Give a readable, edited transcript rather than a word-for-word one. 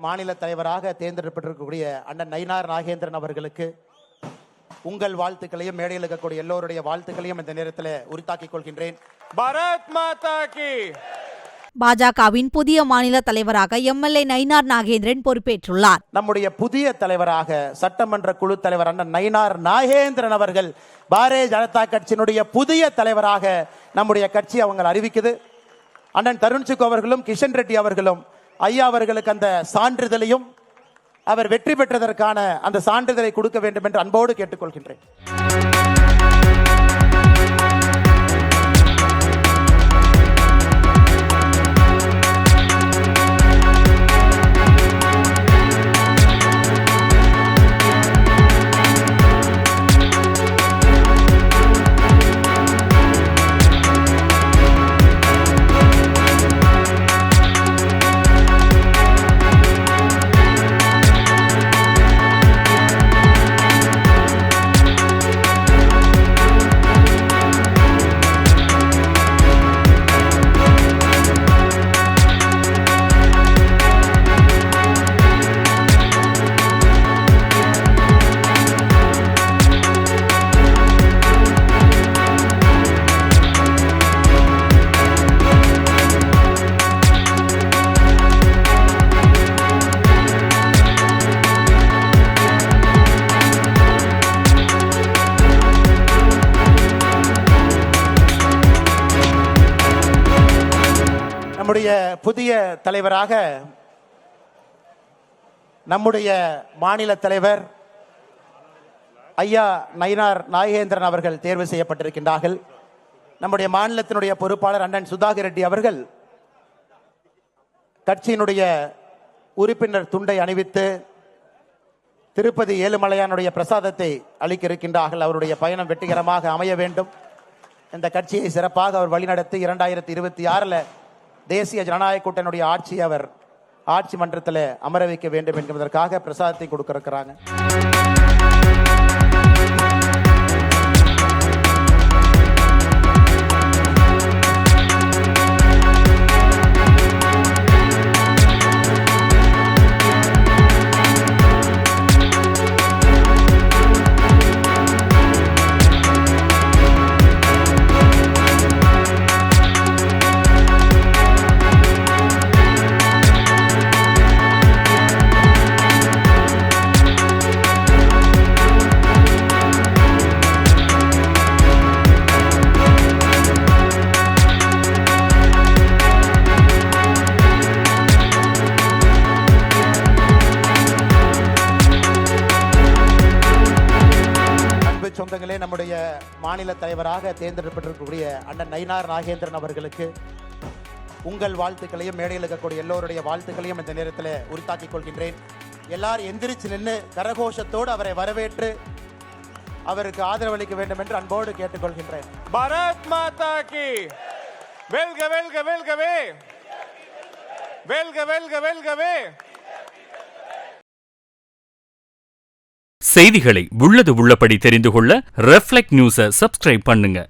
மாநில தலைவராக தேர்ந்தெடுக்கப்பட்டிருக்கக்கூடிய அண்ணன் நயினார் நாகேந்திரன் அவர்களுக்கு உங்கள் வாழ்த்துக்களையும் மேடையில் இருக்கக்கூடிய எல்லோருடைய வாழ்த்துக்களையும் இந்த நேரத்தில் உரித்தாக்கிக் கொள்கின்றேன். பாரத் மாதா கி. பாஜகவின் புதிய மாநில தலைவராக எம்எல்ஏ நயினார் நாகேந்திரன் பொறுப்பேற்றுள்ளார். நம்முடைய புதிய தலைவராக சட்டமன்ற குழு தலைவர் அண்ணன் நயினார் நாகேந்திரன் அவர்கள் பாரதிய ஜனதா கட்சியினுடைய புதிய தலைவராக நம்முடைய கட்சி அவங்க அறிவிக்குது. அண்ணன் தருண்சுக் அவர்களும் கிஷன் ரெட்டி அவர்களும் ஐயா அவர்களுக்கு அந்த சான்றிதழையும் அவர் வெற்றி பெற்றதற்கான அந்த சான்றிதழை கொடுக்க வேண்டும் என்று அன்போடு கேட்டுக்கொள்கின்றேன். நம்முடைய புதிய தலைவராக நம்முடைய மாநில தலைவர் ஐயா நயினார் நாகேந்திரன் அவர்கள் தேர்வு செய்யப்பட்டிருக்கின்றார்கள். நம்முடைய மாநிலத்தினுடைய பொறுப்பாளர் அண்ணன் சுதாகர் ரெட்டி அவர்கள் கட்சியினுடைய உறுப்பினர் துண்டை அணிவித்து திருப்பதி ஏழுமலையானுடைய பிரசாதத்தை அளிக்க இருக்கின்றார்கள். அவருடைய பயணம் வெற்றிகரமாக அமைய வேண்டும். இந்த கட்சியை சிறப்பாக அவர் வழிநடத்தி 2026 தேசிய ஜனநாயக கூட்டணியுடைய ஆட்சி அவர் ஆட்சி மன்றத்தில் அமர வைக்க வேண்டும் என்பதற்காக பிரசாதத்தை கொடுக்க இருக்கிறாங்க. சொந்தங்களே, நம்முடைய மாநில தலைவராக தேர்ந்தெடுக்கப்பட்டிருக்கக்கூடிய அண்ணன் நயினார் நாகேந்திரன் அவர்களுக்கு உங்கள் வாழ்த்துக்களையும் மேடையில் இருக்கக்கூடிய எல்லோருடைய வாழ்த்துக்களையும் இந்த நேரத்தில் உரித்தாக்கிக் கொள்கின்றேன். எல்லாரும் எந்திரிச்சு நின்று கரகோஷத்தோடு அவரை வரவேற்று அவருக்கு ஆதரவளிக்க வேண்டும் என்று அன்போடு கேட்டுக்கொள்கின்றேன். பாரத் மாதா கி. வெல்க வெல்க வெல்கவே வெல்க வெல்க வெல்கவே. செய்திகளை உள்ளது உள்ளபடி தெரிந்து கொள்ள ரெஃப்ளெக்ட் நியூஸை சப்ஸ்கிரைப் பண்ணுங்க.